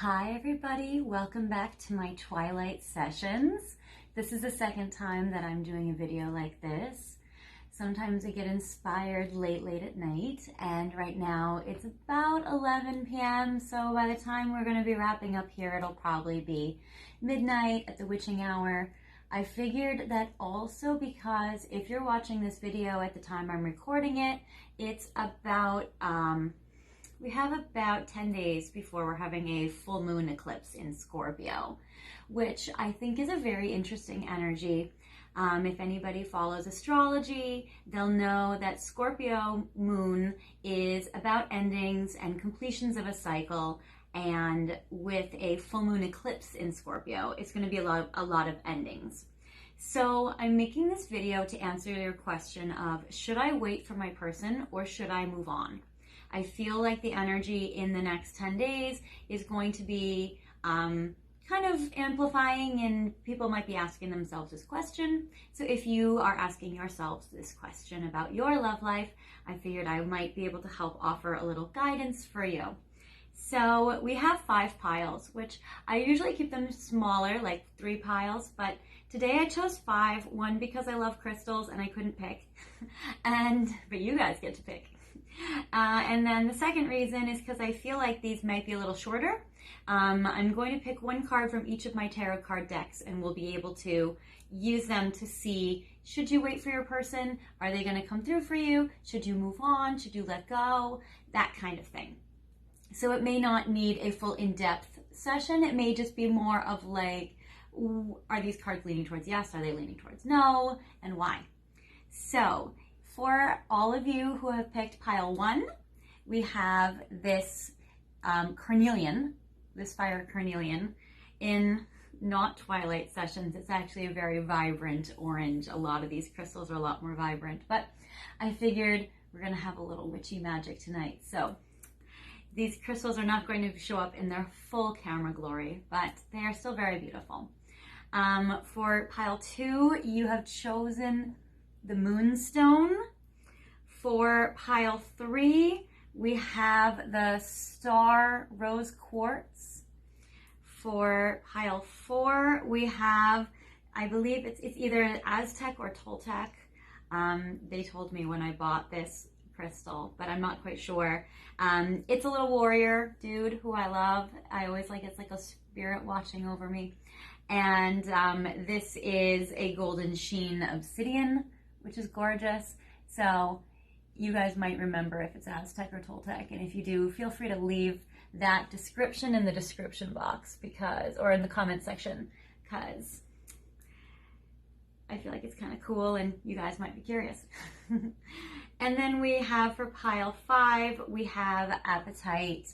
Hi everybody, welcome back to my Twilight Sessions. This is the second time that I'm doing a video like this. Sometimes I get inspired late at night, and right now it's about 11 p.m. so by the time we're going to be wrapping up here, it'll probably be midnight at the witching hour. I figured that also because if you're watching this video at the time I'm recording it, it's about we have about 10 days before we're having a full moon eclipse in Scorpio, which I think is a very interesting energy. If anybody follows astrology, they'll know that Scorpio moon is about endings and completions of a cycle, and with a full moon eclipse in Scorpio, it's going to be a lot of endings. So I'm making this video to answer your question of, should I wait for my person or should I move on? I feel like the energy in the next 10 days is going to be kind of amplifying, and people might be asking themselves this question. So if you are asking yourselves this question about your love life, I figured I might be able to help offer a little guidance for you. So we have 5 piles, which I usually keep them smaller, like 3 piles, but today I chose 5, one because I love crystals and I couldn't pick, but you guys get to pick. And then the second reason is because I feel like these might be a little shorter. I'm going to pick one card from each of my tarot card decks, and we'll be able to use them to see, should you wait for your person? Are they going to come through for you? Should you move on? Should you let go? That kind of thing. So it may not need a full in-depth session. It may just be more of like, are these cards leaning towards yes? Are they leaning towards no? And why? So for all of you who have picked pile 1, we have this Carnelian, this fire Carnelian, in not Twilight Sessions. It's actually a very vibrant orange. A lot of these crystals are a lot more vibrant, but I figured we're going to have a little witchy magic tonight. So these crystals are not going to show up in their full camera glory, but they are still very beautiful. For pile 2, you have chosen the Moonstone. For pile 3, we have the Star Rose Quartz. For pile 4, we have, I believe it's either an Aztec or Toltec. They told me when I bought this crystal, but I'm not quite sure. It's a little warrior dude who I love. I always like, it's like a spirit watching over me. And this is a golden sheen obsidian, which is gorgeous. So you guys might remember if it's Aztec or Toltec, and if you do, feel free to leave that description in the description box or in the comment section, because I feel like it's kind of cool and you guys might be curious. And then we have for pile 5, we have Apatite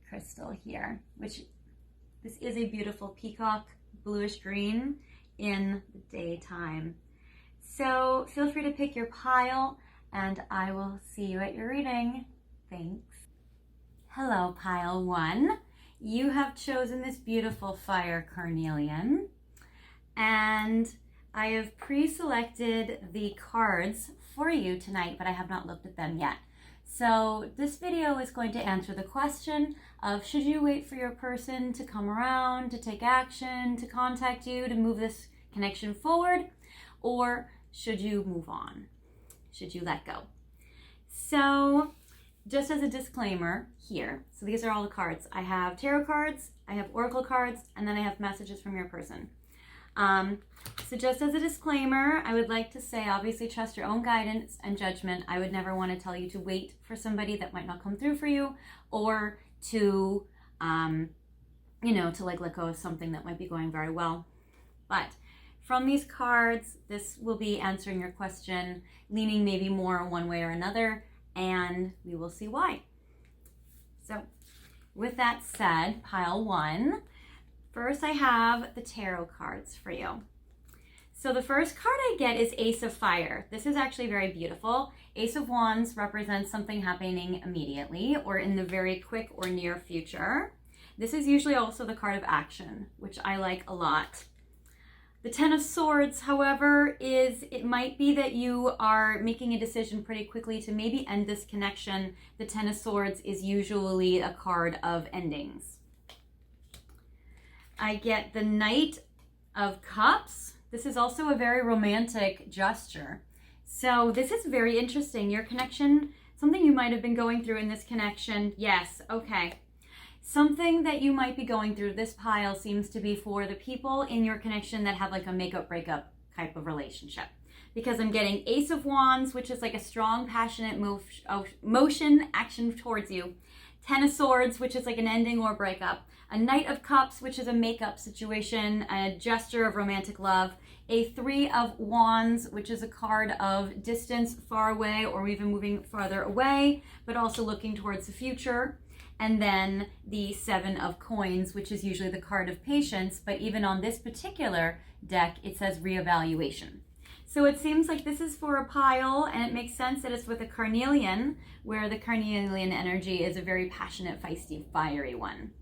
crystal here, which this is a beautiful peacock bluish green in the daytime. So feel free to pick your pile, and I will see you at your reading. Thanks. Hello, pile 1. You have chosen this beautiful fire Carnelian, and I have pre-selected the cards for you tonight, but I have not looked at them yet. So this video is going to answer the question of, should you wait for your person to come around, to take action, to contact you, to move this connection forward, or should you move on? Should you let go? So just as a disclaimer here, so these are all the cards. I have tarot cards, I have oracle cards, and then I have messages from your person. So just as a disclaimer, I would like to say, obviously trust your own guidance and judgment. I would never want to tell you to wait for somebody that might not come through for you, or to, to like let go of something that might be going very well. But from these cards, this will be answering your question, leaning maybe more one way or another, and we will see why. So with that said, pile 1, first I have the tarot cards for you. So the first card I get is Ace of Fire. This is actually very beautiful. Ace of Wands represents something happening immediately or in the very quick or near future. This is usually also the card of action, which I like a lot. The Ten of Swords, however, it might be that you are making a decision pretty quickly to maybe end this connection. The Ten of Swords is usually a card of endings. I get the Knight of Cups. This is also a very romantic gesture. So this is very interesting. Your connection, something you might have been going through in this connection. Yes, okay. Something that you might be going through, this pile seems to be for the people in your connection that have like a makeup breakup type of relationship. Because I'm getting Ace of Wands, which is like a strong, passionate motion, action towards you. Ten of Swords, which is like an ending or breakup. A Knight of Cups, which is a makeup situation, a gesture of romantic love. A Three of Wands, which is a card of distance, far away, or even moving farther away, but also looking towards the future. And then the Seven of Coins, which is usually the card of patience, but even on this particular deck, it says reevaluation. So it seems like this is for a pile, and it makes sense that it's with a Carnelian, where the Carnelian energy is a very passionate, feisty, fiery one.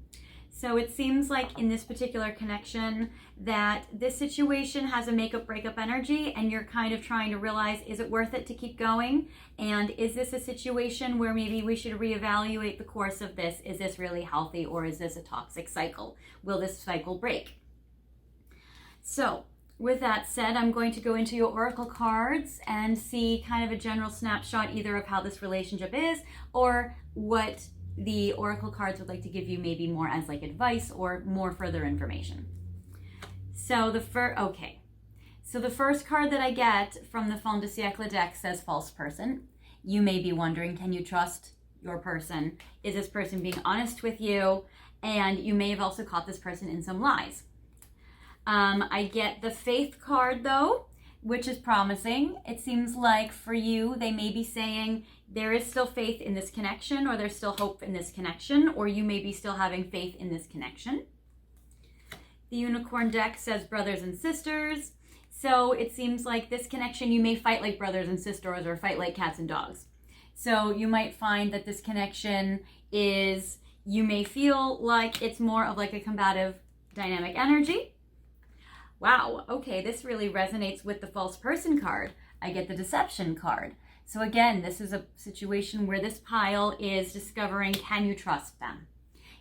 So it seems like in this particular connection that this situation has a makeup breakup energy, and you're kind of trying to realize, is it worth it to keep going? And is this a situation where maybe we should reevaluate the course of this? Is this really healthy, or is this a toxic cycle? Will this cycle break? So with that said, I'm going to go into your oracle cards and see kind of a general snapshot either of how this relationship is, or what the oracle cards would like to give you maybe more as like advice or more further information. So the first card that I get from the Fin de Siècle deck says false person. You may be wondering, can you trust your person? Is this person being honest with you? And you may have also caught this person in some lies. I get the Faith card though, which is promising. It seems like for you, they may be saying there is still faith in this connection, or there's still hope in this connection, or you may be still having faith in this connection. The Unicorn deck says brothers and sisters. So it seems like this connection, you may fight like brothers and sisters, or fight like cats and dogs. So you might find that this connection is, you may feel like it's more of like a combative dynamic energy. Wow, okay, this really resonates with the false person card. I get the deception card. So again, this is a situation where this pile is discovering, can you trust them?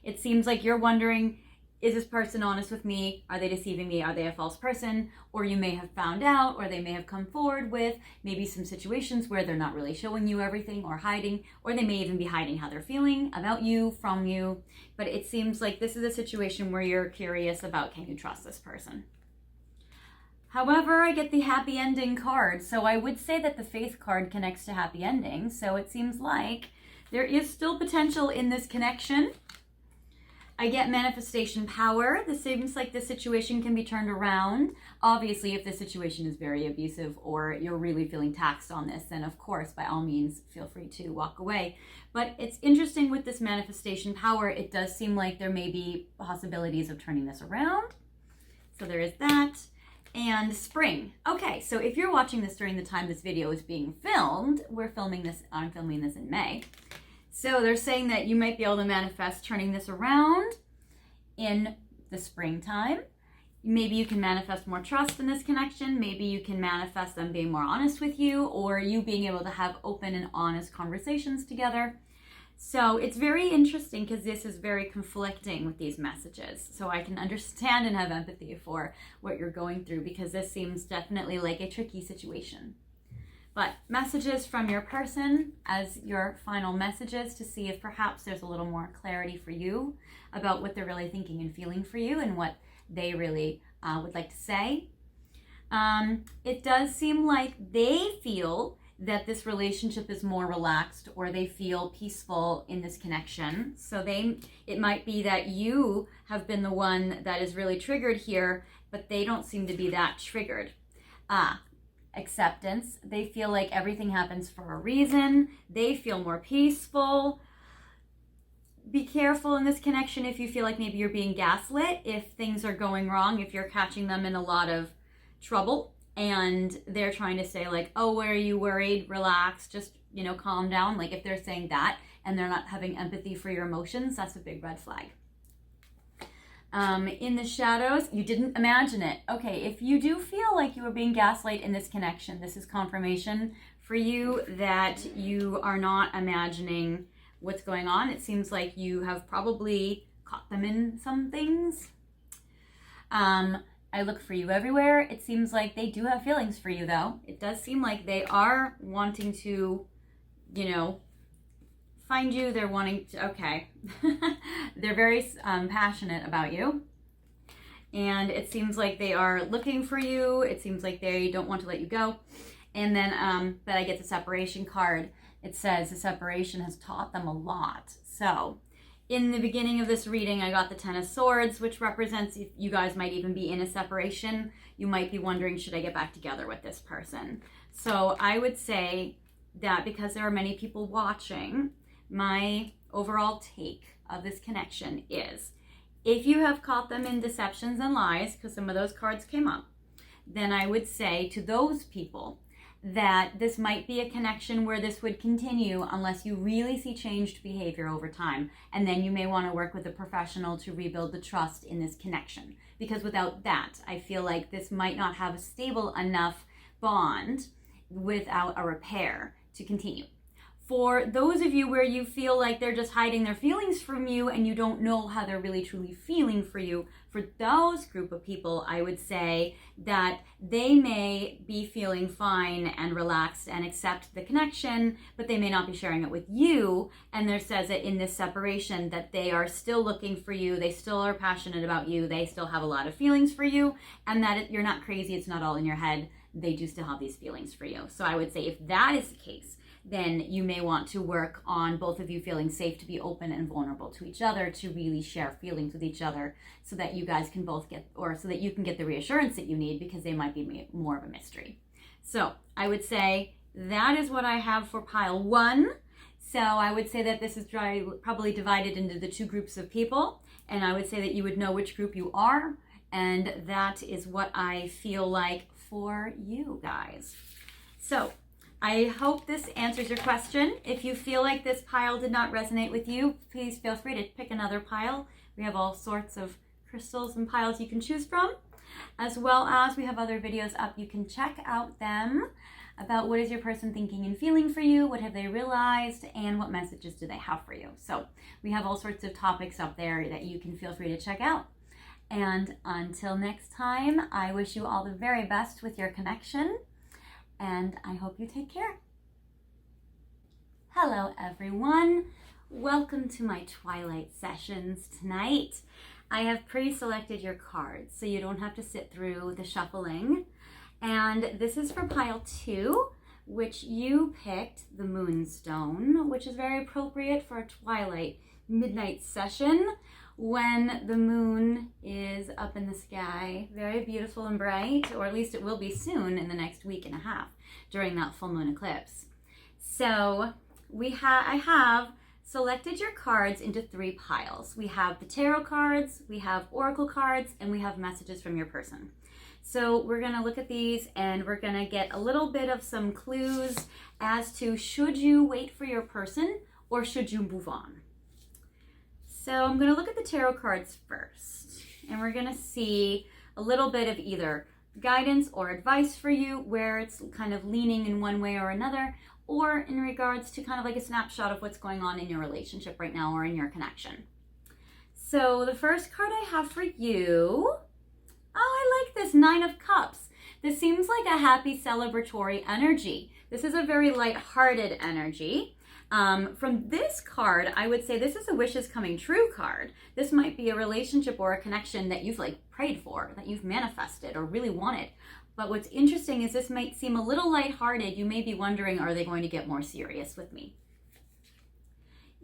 It seems like you're wondering, is this person honest with me? Are they deceiving me? Are they a false person? Or you may have found out, or they may have come forward with maybe some situations where they're not really showing you everything, or hiding, or they may even be hiding how they're feeling about you, from you. But it seems like this is a situation where you're curious about, can you trust this person? However, I get the happy ending card. So I would say that the Faith card connects to happy endings. So it seems like there is still potential in this connection. I get manifestation power. This seems like the situation can be turned around. Obviously, if the situation is very abusive, or you're really feeling taxed on this, then of course, by all means, feel free to walk away. But it's interesting with this manifestation power, it does seem like there may be possibilities of turning this around. So there is that. And spring. Okay, so if you're watching this during the time this video is being filmed, I'm filming this in May. So they're saying that you might be able to manifest turning this around in the springtime. Maybe you can manifest more trust in this connection. Maybe you can manifest them being more honest with you, or you being able to have open and honest conversations together. So it's very interesting because this is very conflicting with these messages. So I can understand and have empathy for what you're going through, because this seems definitely like a tricky situation. But messages from your person as your final messages, to see if perhaps there's a little more clarity for you about what they're really thinking and feeling for you, and what they really would like to say. It does seem like they feel that this relationship is more relaxed, or they feel peaceful in this connection. So it might be that you have been the one that is really triggered here, but they don't seem to be that triggered. Acceptance. They feel like everything happens for a reason. They feel more peaceful. Be careful in this connection if you feel like maybe you're being gaslit, if things are going wrong, if you're catching them in a lot of trouble, and they're trying to say like, oh, why are you worried? Relax, just, calm down. Like if they're saying that and they're not having empathy for your emotions, that's a big red flag. In the shadows, you didn't imagine it. Okay, if you do feel like you are being gaslight in this connection, this is confirmation for you that you are not imagining what's going on. It seems like you have probably caught them in some things. I look for you everywhere. It seems like they do have feelings for you, though. It does seem like they are wanting to, you know, find you. They're wanting to, okay. They're very passionate about you. And it seems like they are looking for you. It seems like they don't want to let you go. And then, but I get the separation card. It says the separation has taught them a lot. So in the beginning of this reading, I got the Ten of Swords, which represents if you guys might even be in a separation. You might be wondering, should I get back together with this person? So I would say that because there are many people watching, my overall take of this connection is, if you have caught them in deceptions and lies, because some of those cards came up, then I would say to those people that this might be a connection where this would continue unless you really see changed behavior over time. And then you may want to work with a professional to rebuild the trust in this connection. Because without that, I feel like this might not have a stable enough bond without a repair to continue. For those of you where you feel like they're just hiding their feelings from you and you don't know how they're really truly feeling for you, for those group of people, I would say that they may be feeling fine and relaxed and accept the connection, but they may not be sharing it with you. And there says it in this separation that they are still looking for you. They still are passionate about you. They still have a lot of feelings for you, and that you're not crazy. It's not all in your head. They do still have these feelings for you. So I would say if that is the case, then you may want to work on both of you feeling safe to be open and vulnerable to each other, to really share feelings with each other so that you guys can both get, or so that you can get the reassurance that you need, because they might be more of a mystery. So I would say that is what I have for pile 1. So I would say that this is probably divided into the 2 groups of people, and I would say that you would know which group you are, and that is what I feel like for you guys. So I hope this answers your question. If you feel like this pile did not resonate with you, please feel free to pick another pile. We have all sorts of crystals and piles you can choose from, as well as we have other videos up. You can check out them about what is your person thinking and feeling for you, what have they realized, and what messages do they have for you. So we have all sorts of topics up there that you can feel free to check out. And until next time, I wish you all the very best with your connection, and I hope you take care. Hello everyone. Welcome to my Twilight Sessions tonight. I have pre-selected your cards so you don't have to sit through the shuffling. And this is for pile 2, which you picked the Moonstone, which is very appropriate for a Twilight midnight session when the moon is up in the sky, very beautiful and bright, or at least it will be soon in the next week and a half during that full moon eclipse. So I have selected your cards into 3 piles. We have the tarot cards, we have oracle cards, and we have messages from your person. So we're going to look at these and we're going to get a little bit of some clues as to should you wait for your person or should you move on. So I'm going to look at the tarot cards first, and we're going to see a little bit of either guidance or advice for you, where it's kind of leaning in one way or another, or in regards to kind of like a snapshot of what's going on in your relationship right now or in your connection. So the first card I have for you, oh, I like this 9 of Cups. This seems like a happy celebratory energy. This is a very light-hearted energy. From this card, I would say this is a wishes coming true card. This might be a relationship or a connection that you've like prayed for, that you've manifested or really wanted. But what's interesting is this might seem a little lighthearted. You may be wondering, are they going to get more serious with me?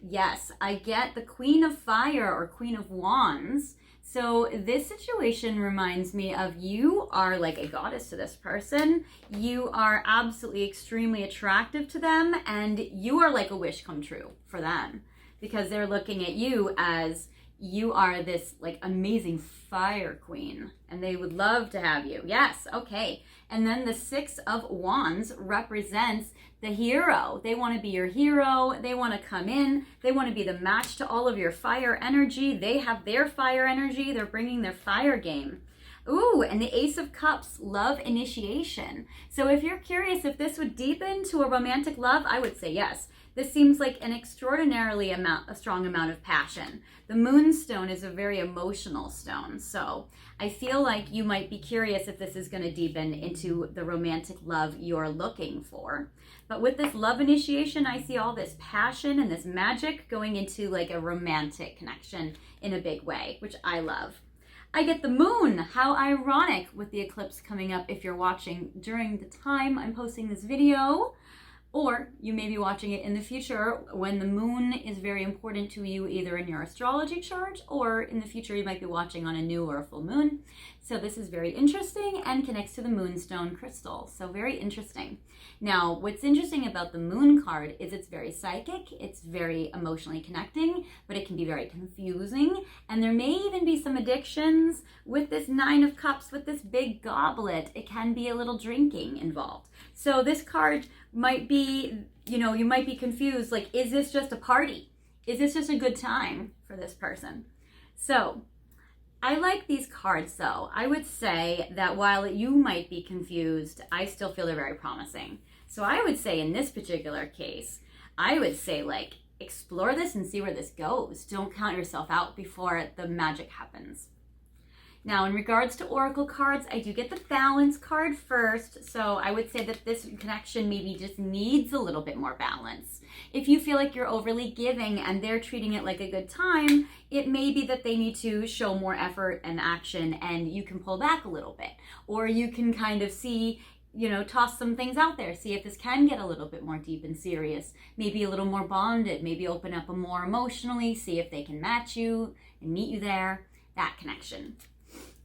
Yes, I get the Queen of Fire or Queen of Wands. So this situation reminds me of you are like a goddess to this person. You are absolutely extremely attractive to them, and you are like a wish come true for them because they're looking at you as you are this like amazing fire queen and they would love to have you. Yes, okay. And then the 6 of Wands represents the hero. They want to be your hero. They want to come in. They want to be the match to all of your fire energy. They have their fire energy. They're bringing their fire game. Ooh, and the Ace of Cups, love initiation. So if you're curious if this would deepen to a romantic love, I would say yes. This seems like an extraordinarily a strong amount of passion. The Moonstone is a very emotional stone, so I feel like you might be curious if this is going to deepen into the romantic love you're looking for. But with this love initiation, I see all this passion and this magic going into like a romantic connection in a big way, which I love. I get the moon. How ironic with the eclipse coming up if you're watching during the time I'm posting this video. Or you may be watching it in the future when the moon is very important to you, either in your astrology chart or in the future you might be watching on a new or a full moon. So this is very interesting and connects to the Moonstone crystal. So very interesting. Now, what's interesting about the moon card is it's very psychic, it's very emotionally connecting, but it can be very confusing. And there may even be some addictions with this Nine of Cups, with this big goblet. It can be a little drinking involved. So this card might be, you know, you might be confused, like, is this just a party? Is this just a good time for this person? So I like these cards though. I would say that while you might be confused, I still feel they're very promising. So I would say in this particular case, I would say like, explore this and see where this goes. Don't count yourself out before the magic happens. Now, in regards to oracle cards, I do get the balance card first. So I would say that this connection maybe just needs a little bit more balance. If you feel like you're overly giving and they're treating it like a good time, it may be that they need to show more effort and action and you can pull back a little bit. Or you can kind of see, you know, toss some things out there. See if this can get a little bit more deep and serious. Maybe a little more bonded. Maybe open up more emotionally. See if they can match you and meet you there. That connection.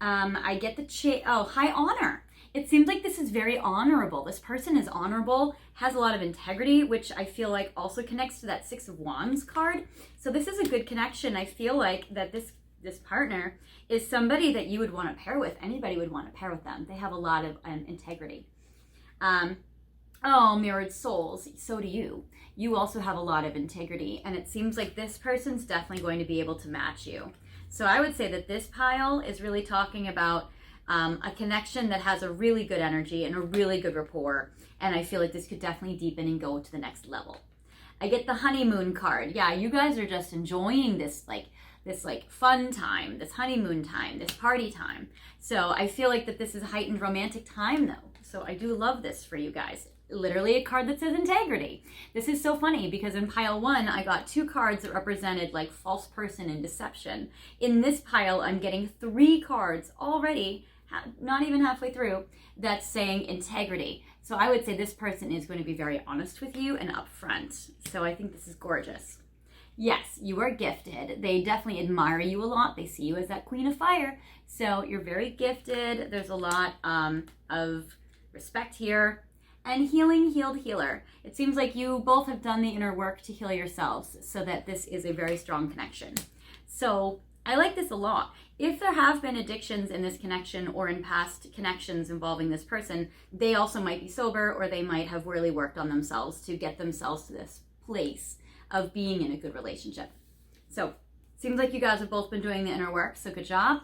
I get the high honor. It seems like this is very honorable. This person is honorable, has a lot of integrity, which I feel like also connects to that Six of Wands card. So this is a good connection. I feel like that this partner is somebody that you would want to pair with. Anybody would want to pair with them. They have a lot of integrity. Mirrored souls. So do you. You also have a lot of integrity. And it seems like this person's definitely going to be able to match you. So I would say that this pile is really talking about a connection that has a really good energy and a really good rapport. And I feel like this could definitely deepen and go to the next level. I get the honeymoon card. Yeah, you guys are just enjoying this fun time, this honeymoon time, this party time. So I feel like that this is a heightened romantic time though. So I do love this for you guys. Literally a card that says integrity. This is so funny because in pile 1, I got 2 cards that represented like false person and deception. In this pile, I'm getting 3 cards already, not even halfway through, that's saying integrity. So I would say this person is going to be very honest with you and upfront. So I think this is gorgeous. Yes, you are gifted. They definitely admire you a lot. They see you as that queen of fire. So you're very gifted. There's a lot of respect here. And healing, healed, healer. It seems like you both have done the inner work to heal yourselves so that this is a very strong connection. So I like this a lot. If there have been addictions in this connection or in past connections involving this person, they also might be sober or they might have really worked on themselves to get themselves to this place of being in a good relationship. So seems like you guys have both been doing the inner work, so good job.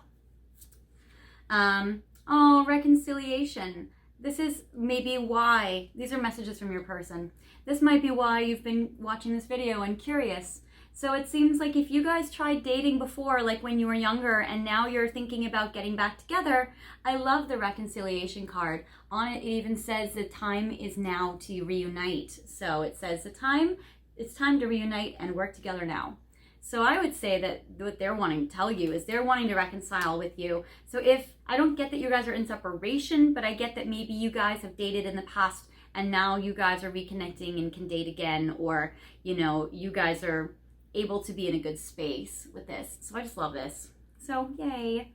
Reconciliation. This is maybe why, these are messages from your person. This might be why you've been watching this video and curious. So it seems like if you guys tried dating before, like when you were younger, and now you're thinking about getting back together, I love the reconciliation card. On it, it even says the time is now to reunite. So it says it's time to reunite and work together now. So I would say that what they're wanting to tell you is they're wanting to reconcile with you. So if, I don't get that you guys are in separation, but I get that maybe you guys have dated in the past and now you guys are reconnecting and can date again, or, you know, you guys are able to be in a good space with this. So I just love this. So yay.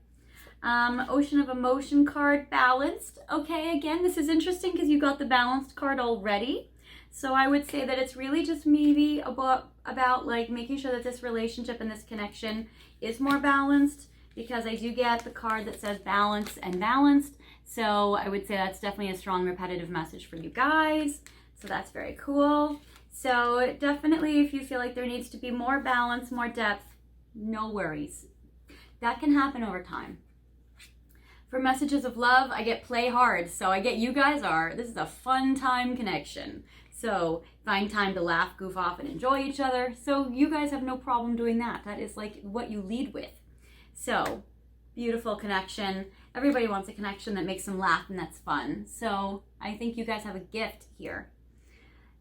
Ocean of Emotion card, balanced. Okay, again, this is interesting because you got the balanced card already. So I would say that it's really just maybe about like making sure that this relationship and this connection is more balanced, because I do get the card that says balance and balanced. So I would say that's definitely a strong repetitive message for you guys. So that's very cool. So definitely if you feel like there needs to be more balance, more depth, no worries. That can happen over time. For messages of love, I get play hard. So I get you guys this is a fun time connection. So find time to laugh, goof off, and enjoy each other. So you guys have no problem doing that. That is like what you lead with. So beautiful connection. Everybody wants a connection that makes them laugh and that's fun. So I think you guys have a gift here.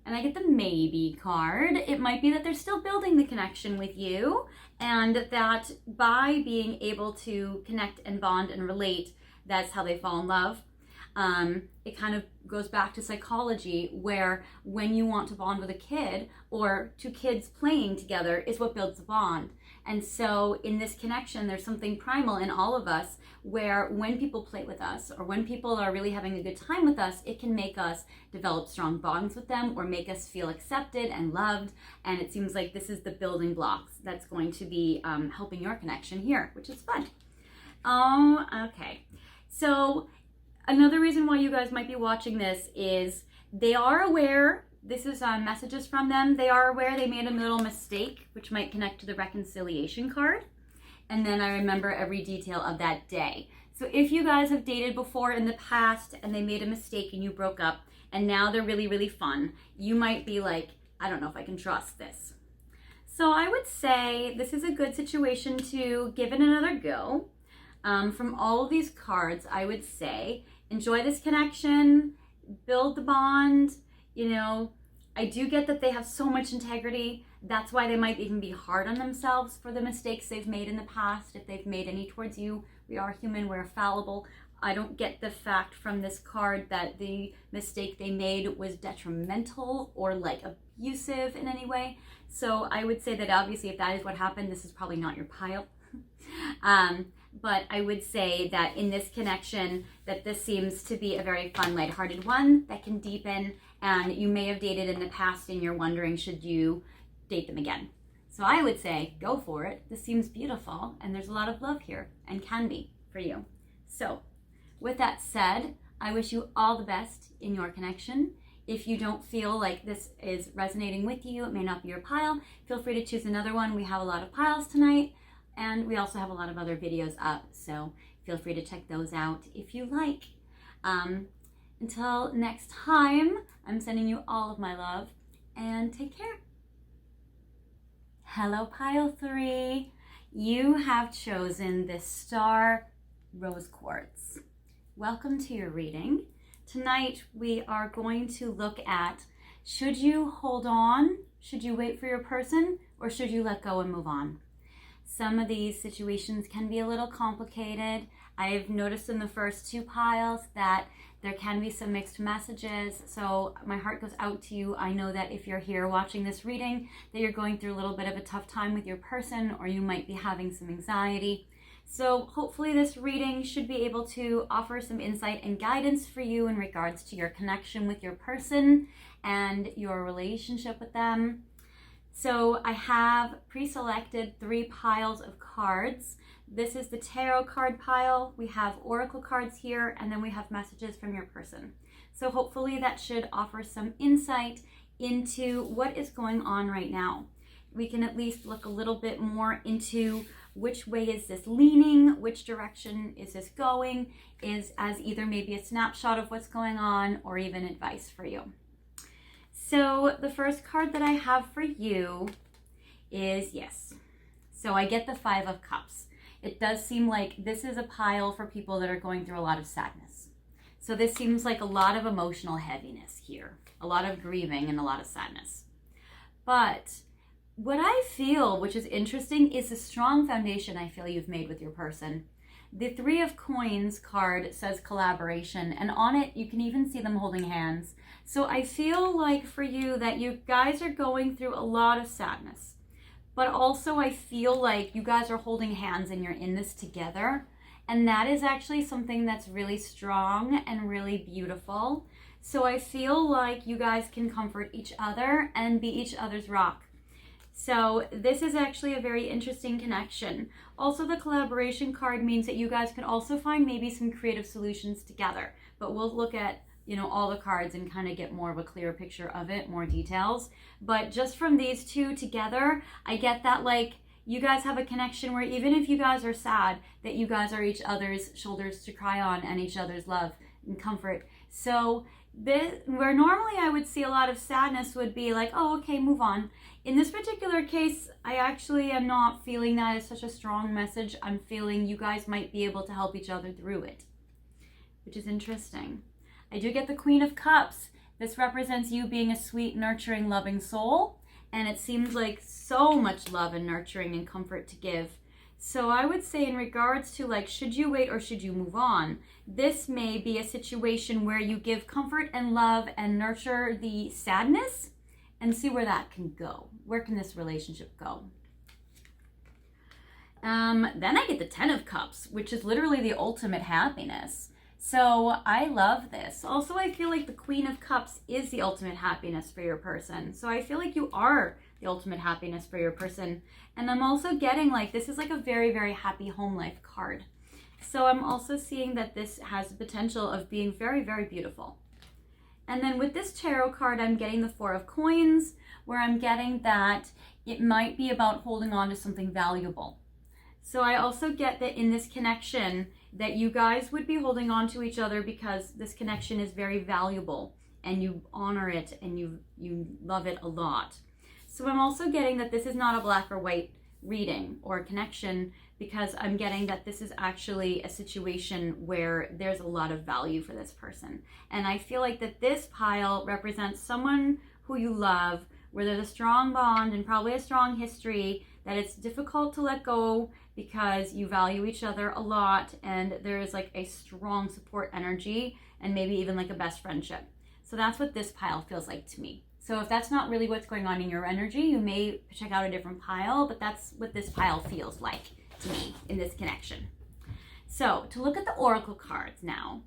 And I get the maybe card. It might be that they're still building the connection with you, and that by being able to connect and bond and relate, that's how they fall in love. It kind of goes back to psychology, where when you want to bond with a kid, or two kids playing together, is what builds a bond. And so in this connection, there's something primal in all of us, where when people play with us, or when people are really having a good time with us, it can make us develop strong bonds with them, or make us feel accepted and loved. And it seems like this is the building blocks that's going to be helping your connection here, which is fun. Okay. So another reason why you guys might be watching this is they are aware. This is messages from them. They are aware they made a little mistake, which might connect to the reconciliation card. And then I remember every detail of that day. So if you guys have dated before in the past and they made a mistake and you broke up and now they're really, really fun, you might be like, I don't know if I can trust this. So I would say this is a good situation to give it another go. From all of these cards, I would say enjoy this connection, build the bond. You know, I do get that they have so much integrity. That's why they might even be hard on themselves for the mistakes they've made in the past. If they've made any towards you, we are human, we're fallible. I don't get the fact from this card that the mistake they made was detrimental or like abusive in any way. So I would say that obviously if that is what happened, this is probably not your pile. But I would say that in this connection, that this seems to be a very fun, lighthearted one that can deepen. And you may have dated in the past and you're wondering, should you date them again? So I would say, go for it. This seems beautiful and there's a lot of love here and can be for you. So with that said, I wish you all the best in your connection. If you don't feel like this is resonating with you, it may not be your pile, feel free to choose another one. We have a lot of piles tonight. And we also have a lot of other videos up, so feel free to check those out if you like. Until next time, I'm sending you all of my love, and take care. Hello, Pile 3. You have chosen this Star Rose Quartz. Welcome to your reading. Tonight, we are going to look at, should you hold on? Should you wait for your person? Or should you let go and move on? Some of these situations can be a little complicated. I've noticed in the first two piles that there can be some mixed messages, so my heart goes out to you. I know that if you're here watching this reading, that you're going through a little bit of a tough time with your person, or you might be having some anxiety. So hopefully this reading should be able to offer some insight and guidance for you in regards to your connection with your person and your relationship with them. So I have pre-selected 3 piles of cards. This is the tarot card pile. We have oracle cards here, and then we have messages from your person. So hopefully that should offer some insight into what is going on right now. We can at least look a little bit more into which way is this leaning, which direction is this going, is as either maybe a snapshot of what's going on or even advice for you. So the first card that I have for you is yes. So I get the 5 of Cups. It does seem like this is a pile for people that are going through a lot of sadness. So this seems like a lot of emotional heaviness here, a lot of grieving and a lot of sadness. But what I feel, which is interesting, is the strong foundation I feel you've made with your person. The 3 of Coins card says collaboration, and on it you can even see them holding hands. So I feel like for you that you guys are going through a lot of sadness, but also I feel like you guys are holding hands and you're in this together. And that is actually something that's really strong and really beautiful. So I feel like you guys can comfort each other and be each other's rock. So this is actually a very interesting connection. Also, the collaboration card means that you guys can also find maybe some creative solutions together, but we'll look at, you know, all the cards and kind of get more of a clear picture of it, more details. But just from these two together, I get that like you guys have a connection where even if you guys are sad, that you guys are each other's shoulders to cry on and each other's love and comfort. So where normally I would see a lot of sadness would be like, oh, okay, move on. In this particular case, I actually am not feeling that as such a strong message. I'm feeling you guys might be able to help each other through it, which is interesting. I do get the Queen of Cups. This represents you being a sweet, nurturing, loving soul. And it seems like so much love and nurturing and comfort to give. So I would say in regards to like, should you wait or should you move on? This may be a situation where you give comfort and love and nurture the sadness and see where that can go. Where can this relationship go? Then I get the Ten of Cups, which is literally the ultimate happiness. So I love this. Also, I feel like the Queen of Cups is the ultimate happiness for your person. So I feel like you are the ultimate happiness for your person. And I'm also getting like, this is like a very, very happy home life card. So I'm also seeing that this has the potential of being very, very beautiful. And then with this tarot card, I'm getting the Four of Coins, where I'm getting that it might be about holding on to something valuable. So I also get that in this connection, that you guys would be holding on to each other because this connection is very valuable and you honor it and you love it a lot. So I'm also getting that this is not a black or white reading or connection, because I'm getting that this is actually a situation where there's a lot of value for this person. And I feel like that this pile represents someone who you love, where there's a strong bond and probably a strong history, that it's difficult to let go because you value each other a lot and there is like a strong support energy and maybe even like a best friendship. So that's what this pile feels like to me. So if that's not really what's going on in your energy, you may check out a different pile, but that's what this pile feels like to me in this connection. So to look at the oracle cards now,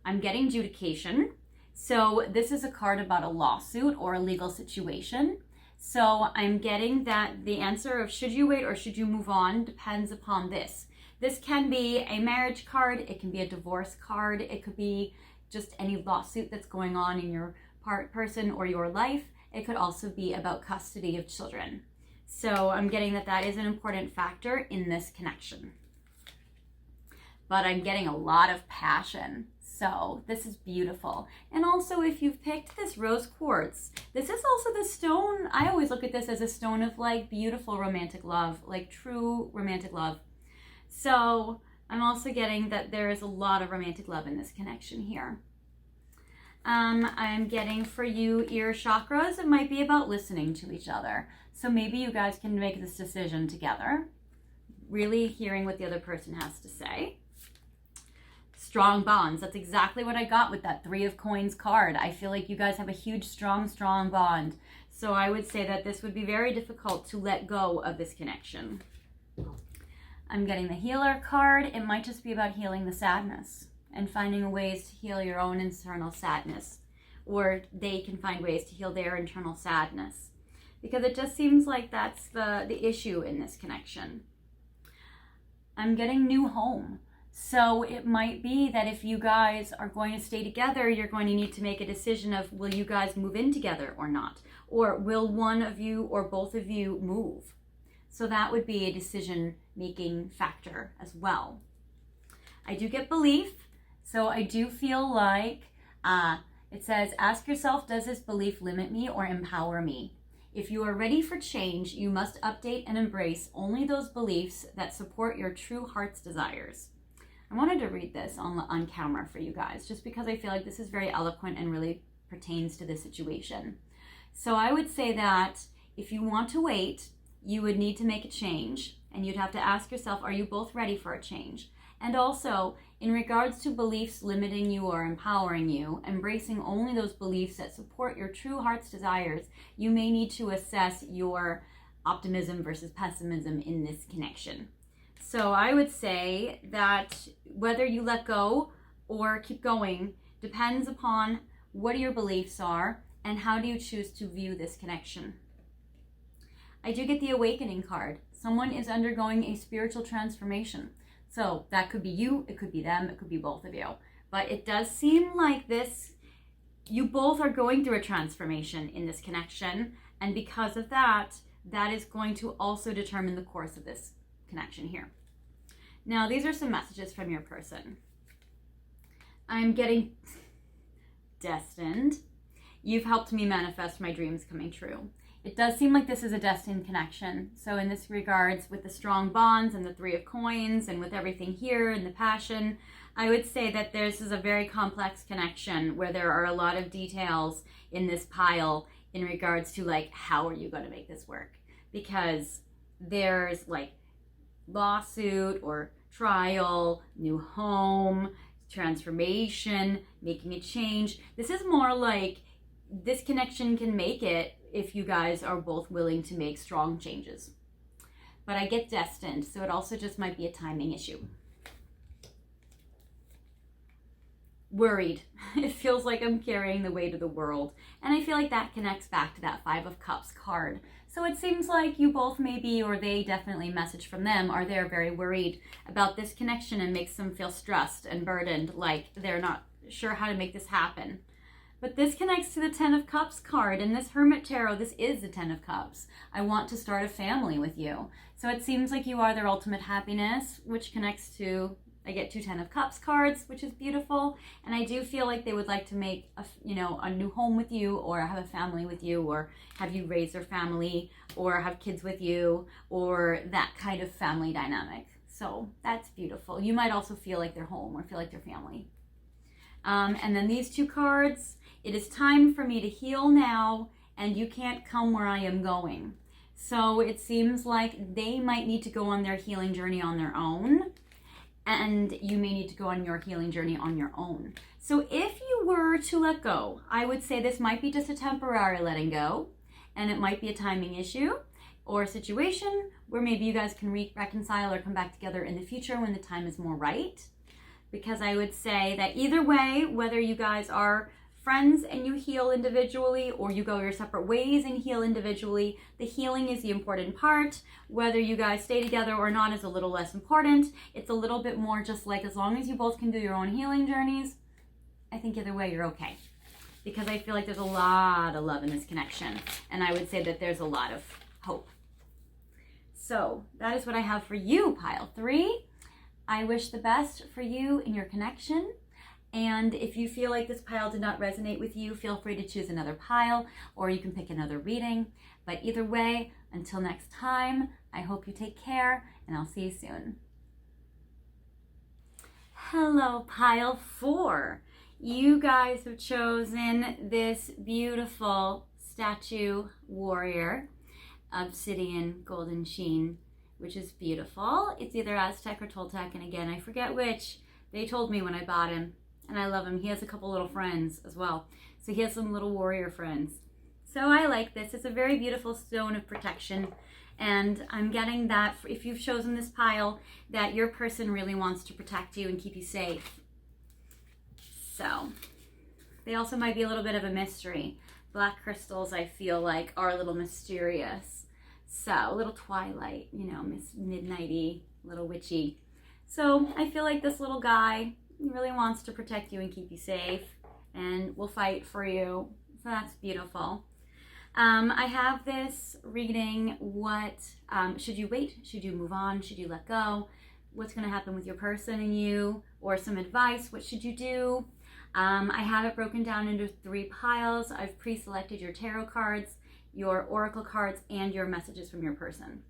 I'm getting judication. So this is a card about a lawsuit or a legal situation. So I'm getting that the answer of should you wait or should you move on depends upon this. This can be a marriage card, it can be a divorce card, it could be just any lawsuit that's going on in your person or your life. It could also be about custody of children. So I'm getting that that is an important factor in this connection. But I'm getting a lot of passion. So this is beautiful. And also if you've picked this rose quartz, this is also the stone. I always look at this as a stone of like beautiful romantic love, like true romantic love. So I'm also getting that there is a lot of romantic love in this connection here. I'm getting for you ear chakras, it might be about listening to each other. So maybe you guys can make this decision together, really hearing what the other person has to say. Strong bonds, that's exactly what I got with that Three of Coins card. I feel like you guys have a huge, strong bond. So I would say that this would be very difficult to let go of this connection. I'm getting the healer card. It might just be about healing the sadness and finding ways to heal your own internal sadness, or they can find ways to heal their internal sadness, because it just seems like that's the issue in this connection. I'm getting new home. So it might be that if you guys are going to stay together, you're going to need to make a decision of, will you guys move in together or not? Or will one of you or both of you move? So that would be a decision-making factor as well. I do get belief. So I do feel like it says, ask yourself, does this belief limit me or empower me? If you are ready for change, you must update and embrace only those beliefs that support your true heart's desires. I wanted to read this on camera for you guys, just because I feel like this is very eloquent and really pertains to the situation. So I would say that if you want to wait, you would need to make a change, and you'd have to ask yourself, are you both ready for a change? And also, in regards to beliefs limiting you or empowering you, embracing only those beliefs that support your true heart's desires, you may need to assess your optimism versus pessimism in this connection. So I would say that whether you let go or keep going depends upon what your beliefs are and how do you choose to view this connection. I do get the awakening card. Someone is undergoing a spiritual transformation. So that could be you, it could be them, it could be both of you. But it does seem like this, you both are going through a transformation in this connection. And because of that, that is going to also determine the course of this connection here. Now, these are some messages from your person. I'm getting destined. You've helped me manifest my dreams coming true. It does seem like this is a destined connection. So in this regards, with the strong bonds and the 3 of coins and with everything here and the passion, I would say that this is a very complex connection where there are a lot of details in this pile in regards to like, how are you going to make this work? Because there's like lawsuit or trial, new home, transformation, making a change. This is more like this connection can make it if you guys are both willing to make strong changes. But I get destined, so it also just might be a timing issue. Worried. It feels like I'm carrying the weight of the world. And I feel like that connects back to that 5 of Cups card. So it seems like you both maybe, or they definitely, message from them, are they're very worried about this connection and makes them feel stressed and burdened, like they're not sure how to make this happen. But this connects to the 10 of Cups card. In this Hermit Tarot, this is the 10 of Cups. I want to start a family with you. So it seems like you are their ultimate happiness, which connects to, I get 2 10 of Cups cards, which is beautiful. And I do feel like they would like to make a new home with you, or have a family with you, or have you raise their family, or have kids with you, or that kind of family dynamic. So that's beautiful. You might also feel like they're home or feel like they're family. And then these 2 cards, it is time for me to heal now, and you can't come where I am going. So it seems like they might need to go on their healing journey on their own, and you may need to go on your healing journey on your own. So if you were to let go, I would say this might be just a temporary letting go, and it might be a timing issue or a situation where maybe you guys can reconcile or come back together in the future when the time is more right. Because I would say that either way, whether you guys are friends and you heal individually, or you go your separate ways and heal individually, the healing is the important part. Whether you guys stay together or not is a little less important. It's a little bit more just like, as long as you both can do your own healing journeys, I think either way you're okay. Because I feel like there's a lot of love in this connection, and I would say that there's a lot of hope. So that is what I have for you, pile 3. I wish the best for you in your connection. And if you feel like this pile did not resonate with you, feel free to choose another pile, or you can pick another reading. But either way, until next time, I hope you take care, and I'll see you soon. Hello, pile 4. You guys have chosen this beautiful statue warrior, Obsidian Golden Sheen, which is beautiful. It's either Aztec or Toltec, and again, I forget which. They told me when I bought him, and I love him. He has a couple little friends as well. So he has some little warrior friends. So I like this. It's a very beautiful stone of protection, and I'm getting that if you've chosen this pile, that your person really wants to protect you and keep you safe. So they also might be a little bit of a mystery. Black crystals, I feel like, are a little mysterious. So a little Twilight, midnighty, little witchy. So I feel like this little guy really wants to protect you and keep you safe, and will fight for you. So that's beautiful. I have this reading. What should you wait? Should you move on? Should you let go? What's going to happen with your person and you? Or some advice. What should you do? I have it broken down into 3 piles. I've pre-selected your tarot cards, your oracle cards, and your messages from your person.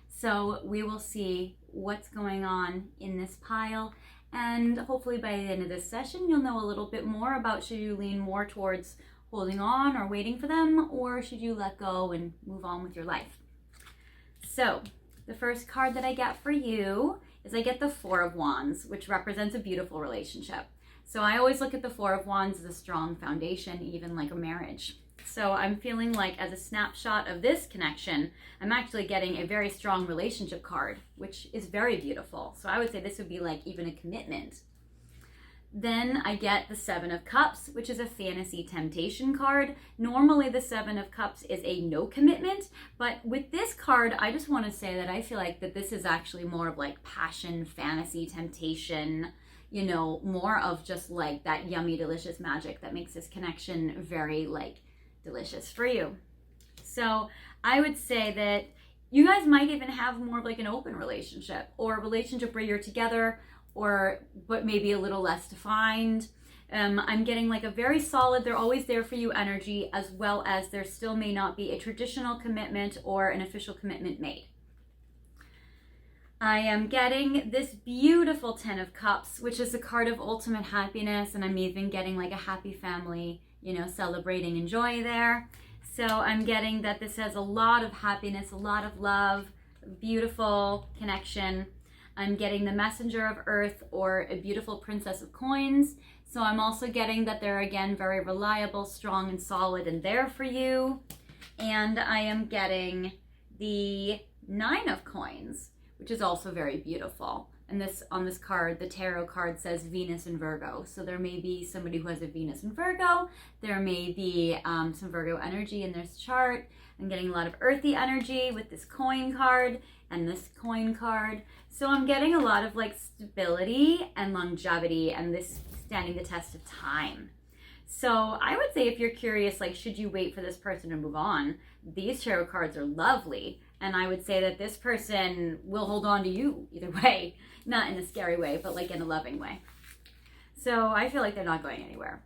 So we will see what's going on in this pile, and hopefully by the end of this session you'll know a little bit more about, should you lean more towards holding on or waiting for them, or should you let go and move on with your life. So the first card that I get for you is I get the 4 of Wands, which represents a beautiful relationship. So I always look at the 4 of Wands as a strong foundation, even like a marriage. So I'm feeling like, as a snapshot of this connection, I'm actually getting a very strong relationship card, which is very beautiful. So I would say this would be like even a commitment. Then I get the 7 of Cups, which is a fantasy temptation card. Normally the 7 of Cups is a no commitment, but with this card, I just want to say that I feel like that this is actually more of like passion, fantasy, temptation, more of just like that yummy, delicious magic that makes this connection very like delicious for you. So I would say that you guys might even have more of like an open relationship, or a relationship where you're together, but maybe a little less defined. I'm getting like a very solid, they're always there for you energy, as well as there still may not be a traditional commitment or an official commitment made. I am getting this beautiful 10 of Cups, which is a card of ultimate happiness, and I'm even getting like a happy family, you know, celebrating and joy there. So I'm getting that this has a lot of happiness, a lot of love, beautiful connection. I'm getting the Messenger of Earth or a beautiful Princess of Coins. So I'm also getting that they're, again, very reliable, strong, and solid and there for you. And I am getting the 9 of Coins, which is also very beautiful. And this, on this card, the tarot card says Venus and Virgo. So there may be somebody who has a Venus and Virgo. There may be some Virgo energy in this chart. I'm getting a lot of earthy energy with this coin card and this coin card. So I'm getting a lot of like stability and longevity and this standing the test of time. So I would say if you're curious, like, should you wait for this person to move on? These tarot cards are lovely. And I would say that this person will hold on to you either way. Not in a scary way, but like in a loving way. So I feel like they're not going anywhere.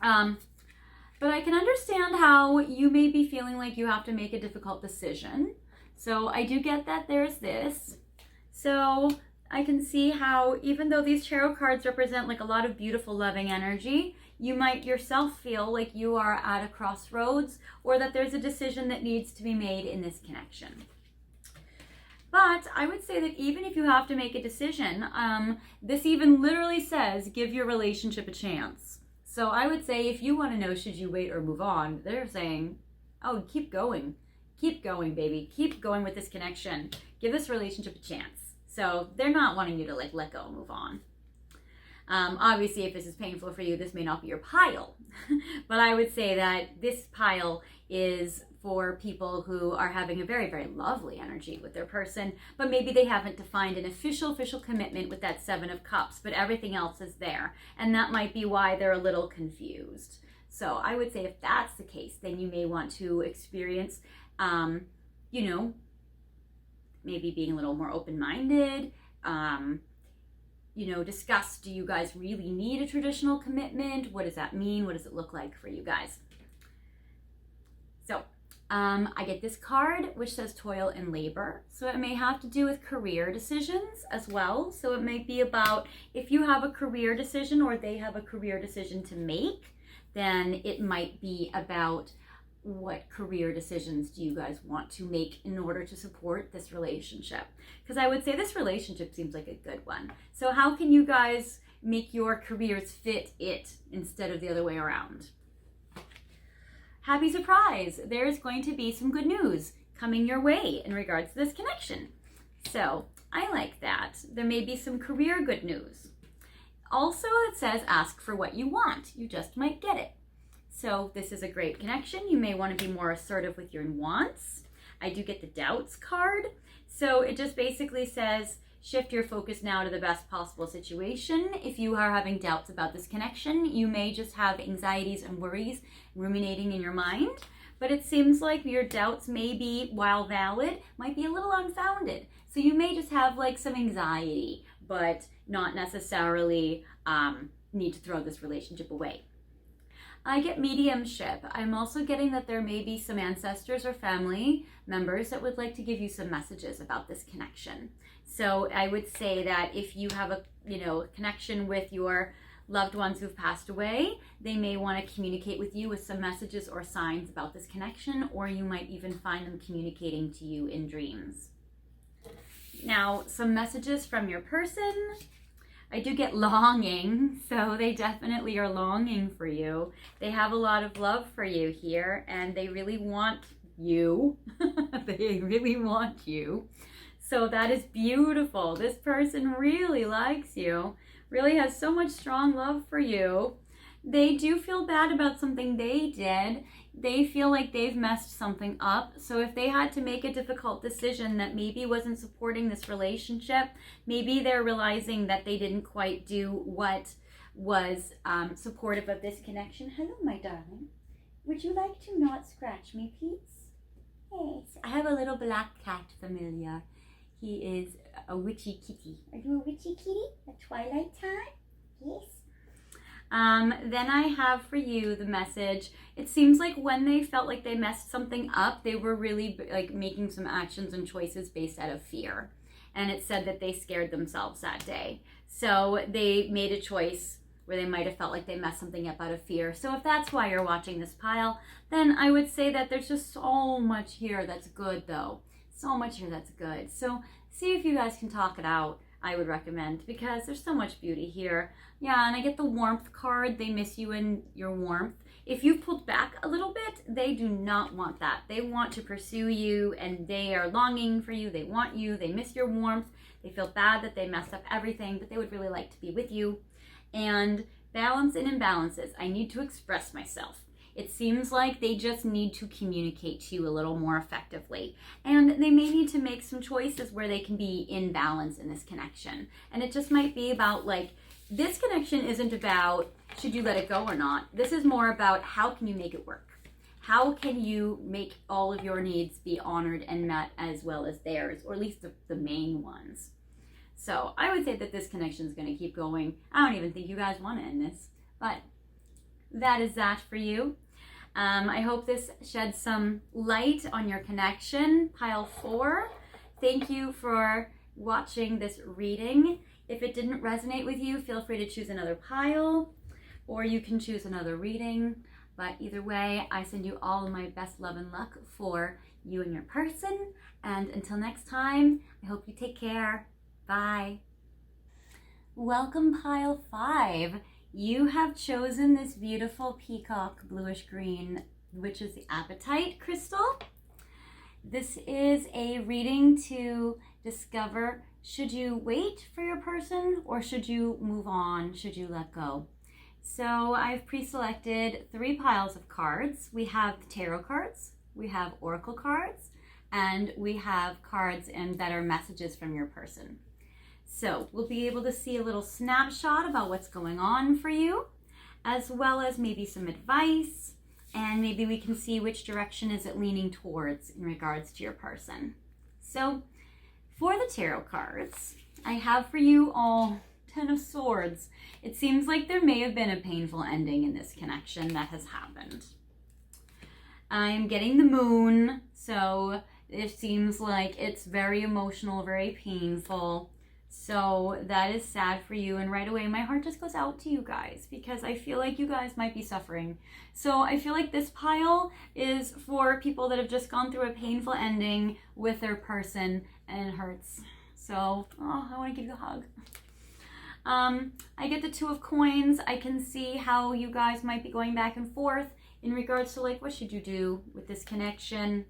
But I can understand how you may be feeling like you have to make a difficult decision. So I do get that there's this. So I can see how even though these tarot cards represent like a lot of beautiful, loving energy, you might yourself feel like you are at a crossroads or that there's a decision that needs to be made in this connection. But I would say that even if you have to make a decision, this even literally says, give your relationship a chance. So I would say if you want to know, should you wait or move on, they're saying, oh, keep going. Keep going, baby. Keep going with this connection. Give this relationship a chance. So they're not wanting you to like let go and move on. Obviously, if this is painful for you, this may not be your pile. But I would say that this pile is for people who are having a very, very lovely energy with their person, but maybe they haven't defined an official commitment with that 7 of Cups, but everything else is there. And that might be why they're a little confused. So I would say if that's the case, then you may want to experience, you know, maybe being a little more open-minded, you know, discuss, do you guys really need a traditional commitment? What does that mean? What does it look like for you guys? So I get this card, which says toil and labor. So it may have to do with career decisions as well. So it might be about if you have a career decision or they have a career decision to make, then it might be about what career decisions do you guys want to make in order to support this relationship? Because I would say this relationship seems like a good one. So how can you guys make your careers fit it instead of the other way around? Happy surprise! There's going to be some good news coming your way in regards to this connection. So I like that. There may be some career good news. Also, it says ask for what you want. You just might get it. So this is a great connection. You may want to be more assertive with your wants. I do get the doubts card. So it just basically says, shift your focus now to the best possible situation. If you are having doubts about this connection, you may just have anxieties and worries ruminating in your mind. But it seems like your doubts may be, while valid, might be a little unfounded. So you may just have like some anxiety, but not necessarily need to throw this relationship away. I get mediumship. I'm also getting that there may be some ancestors or family members that would like to give you some messages about this connection. So I would say that if you have a, you know, connection with your loved ones who've passed away, they may want to communicate with you with some messages or signs about this connection, or you might even find them communicating to you in dreams. Now, some messages from your person. I do get longing, so they definitely are longing for you. They have a lot of love for you here, and they really want you. They really want you. So that is beautiful. This person really likes you, really has so much strong love for you. They do feel bad about something they did. They feel like they've messed something up. So if they had to make a difficult decision that maybe wasn't supporting this relationship, maybe they're realizing that they didn't quite do what was supportive of this connection. Hello, my darling. Would you like to not scratch me, please? Yes. I have a little black cat familiar. He is a witchy kitty. Are you a witchy kitty? At twilight time? Yes. Then I have for you the message. It seems like when they felt like they messed something up, they were really like making some actions and choices based out of fear. And it said that they scared themselves that day. So they made a choice where they might have felt like they messed something up out of fear. So if that's why you're watching this pile, then I would say that there's just so much here that's good though. So much here that's good. So see if you guys can talk it out. I would recommend, because there's so much beauty here. Yeah, and I get the warmth card. They miss you in your warmth. If you've pulled back a little bit, they do not want that. They want to pursue you, and they are longing for you. They want you. They miss your warmth. They feel bad that they messed up everything, but they would really like to be with you. And balance and imbalances. I need to express myself. It seems like they just need to communicate to you a little more effectively. And they may need to make some choices where they can be in balance in this connection. And it just might be about like, this connection isn't about should you let it go or not. This is more about how can you make it work? How can you make all of your needs be honored and met as well as theirs, or at least the main ones. So I would say that this connection is going to keep going. I don't even think you guys want to end this, but that is that for you. I hope this sheds some light on your connection, pile 4. Thank you for watching this reading. If it didn't resonate with you, feel free to choose another pile, or you can choose another reading. But either way, I send you all of my best love and luck for you and your person. And until next time, I hope you take care. Bye. Welcome, pile 5. You have chosen this beautiful peacock bluish green, which is the Apatite crystal. This is a reading to discover, should you wait for your person or should you move on? Should you let go? So I've pre-selected 3 piles of cards. We have tarot cards, we have oracle cards, and we have cards and better messages from your person. So we'll be able to see a little snapshot about what's going on for you, as well as maybe some advice, and maybe we can see which direction is it leaning towards in regards to your person. So for the tarot cards, I have for you all 10 of Swords. It seems like there may have been a painful ending in this connection that has happened. I'm getting the Moon, so it seems like it's very emotional, very painful. So that is sad for you, and right away my heart just goes out to you guys because I feel like you guys might be suffering. So I feel like this pile is for people that have just gone through a painful ending with their person and it hurts. So, oh, I want to give you a hug. I get the 2 of Coins. I can see how you guys might be going back and forth in regards to like, what should you do with this connection,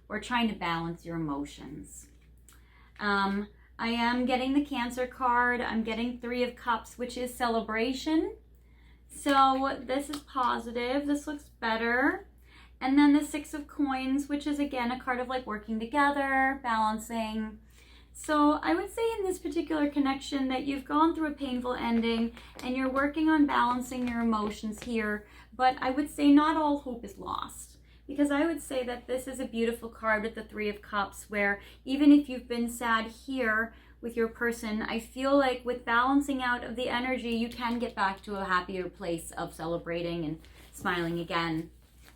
or trying to balance your emotions. I am getting the Cancer card. I'm getting 3 of Cups, which is celebration. So this is positive. This looks better. And then the 6 of Coins, which is again a card of like working together, balancing. So I would say in this particular connection that you've gone through a painful ending and you're working on balancing your emotions here. But I would say not all hope is lost. Because I would say that this is a beautiful card with the 3 of Cups, where even if you've been sad here with your person, I feel like with balancing out of the energy, you can get back to a happier place of celebrating and smiling again.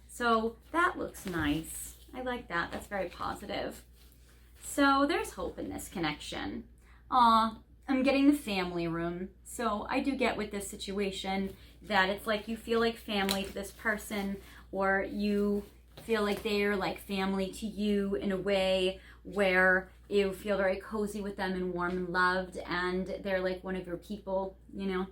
So that looks nice. I like that. That's very positive. So there's hope in this connection. I'm getting the family room. So I do get with this situation that it's like you feel like family to this person, or you feel like they're like family to you in a way where you feel very cozy with them and warm and loved, and they're like one of your people, you know.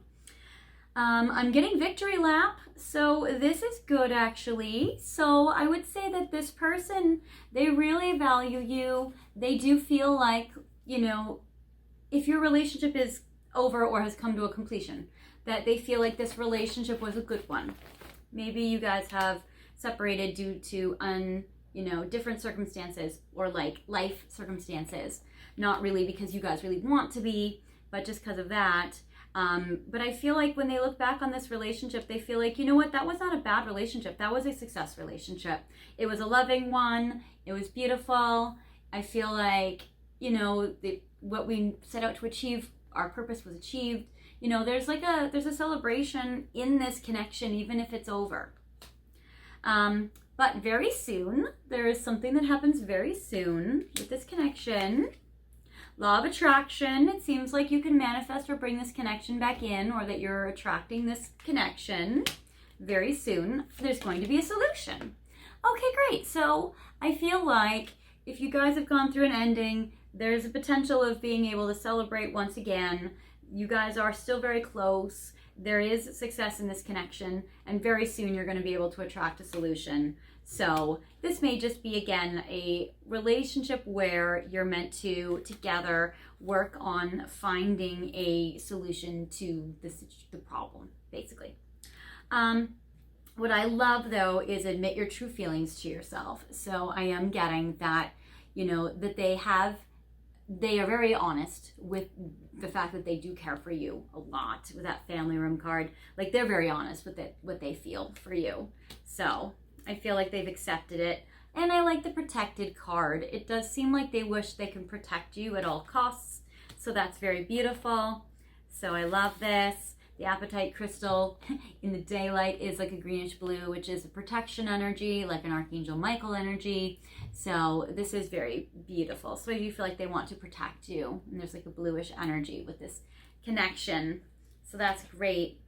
I'm getting victory lap, so this is good actually. So I would say that this person, they really value you. They do feel like, you know, if your relationship is over or has come to a completion, that they feel like this relationship was a good one. Maybe you guys have separated due to different circumstances, or like life circumstances. Not really because you guys really want to be, but just because of that. But I feel like when they look back on this relationship, they feel like, you know what, that was not a bad relationship. That was a success relationship. It was a loving one. It was beautiful. I feel like, you know, what we set out to achieve, our purpose was achieved. You know, there's a celebration in this connection, even if it's over. But very soon, there is something that happens very soon with this connection. Law of attraction, it seems like you can manifest or bring this connection back in, or that you're attracting this connection very soon. There's going to be a solution. Okay, great. So I feel like if you guys have gone through an ending, there's a potential of being able to celebrate once again. You guys are still very close. There is success in this connection, and very soon you're going to be able to attract a solution. So this may just be, again, a relationship where you're meant to together work on finding a solution to the problem, basically. What I love, though, is admit your true feelings to yourself. So I am getting that, you know, that they are very honest with the fact that they do care for you a lot. With that family room card, like, they're very honest with what they feel for you. So I feel like they've accepted it. And I like the protected card. It does seem like they wish they can protect you at all costs. So that's very beautiful. So I love this. The Apatite crystal in the daylight is like a greenish blue, which is a protection energy, like an Archangel Michael energy. So this is very beautiful. So I do feel like they want to protect you. And there's like a bluish energy with this connection. So that's great.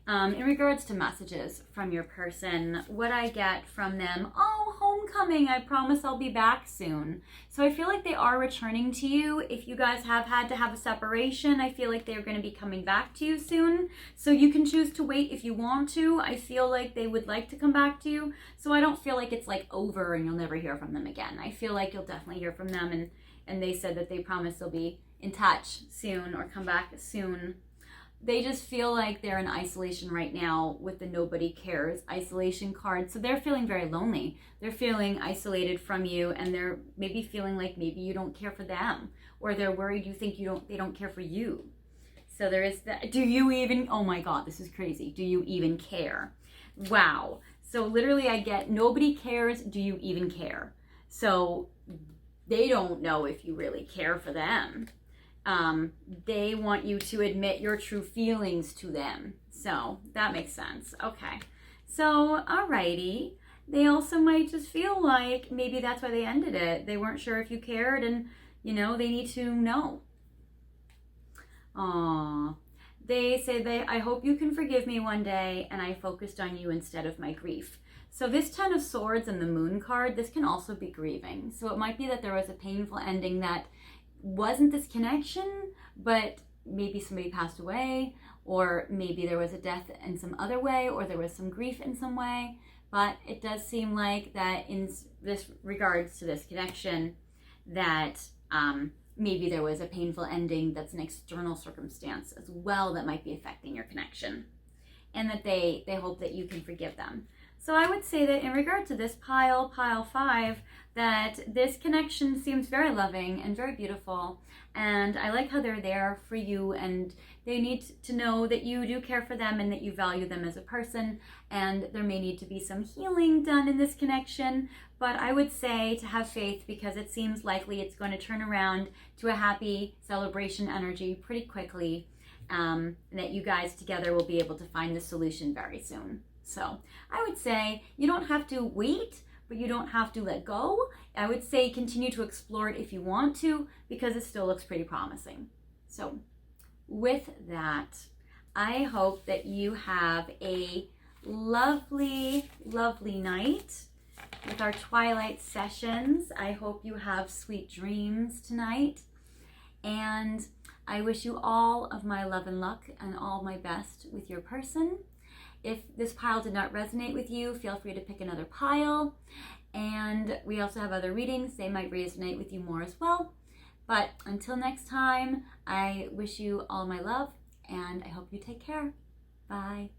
In regards to messages from your person, what I get from them, oh, homecoming, I promise I'll be back soon. So I feel like they are returning to you. If you guys have had to have a separation, I feel like they're going to be coming back to you soon. So you can choose to wait if you want to. I feel like they would like to come back to you. So I don't feel like it's like over and you'll never hear from them again. I feel like you'll definitely hear from them. And they said that they promise they'll be in touch soon or come back soon. They just feel like they're in isolation right now with the nobody cares isolation card. So they're feeling very lonely. They're feeling isolated from you, and they're maybe feeling like maybe you don't care for them, or they're worried you think they don't care for you. So there is that. Do you even, oh my God, this is crazy. Do you even care? Wow. So literally I get nobody cares. Do you even care? So they don't know if you really care for them. They want you to admit your true feelings to them. So that makes sense. Okay. So, alrighty. They also might just feel like maybe that's why they ended it. They weren't sure if you cared, and, you know, they need to know. Aww. They say I hope you can forgive me one day, and I focused on you instead of my grief. So this 10 of Swords and the Moon card, this can also be grieving. So it might be that there was a painful ending that wasn't this connection, but maybe somebody passed away, or maybe there was a death in some other way, or there was some grief in some way. But it does seem like that in this regards to this connection, that maybe there was a painful ending that's an external circumstance as well that might be affecting your connection, and that they hope that you can forgive them. So I would say that in regard to this pile 5, that this connection seems very loving and very beautiful. And I like how they're there for you, and they need to know that you do care for them and that you value them as a person. And there may need to be some healing done in this connection, but I would say to have faith, because it seems likely it's going to turn around to a happy celebration energy pretty quickly, and that you guys together will be able to find the solution very soon. So I would say you don't have to wait, but you don't have to let go. I would say continue to explore it if you want to, because it still looks pretty promising. So with that, I hope that you have a lovely, lovely night with our Twilight Sessions. I hope you have sweet dreams tonight. And I wish you all of my love and luck and all my best with your person. If this pile did not resonate with you, feel free to pick another pile. And we also have other readings. They might resonate with you more as well. But until next time, I wish you all my love, and I hope you take care. Bye.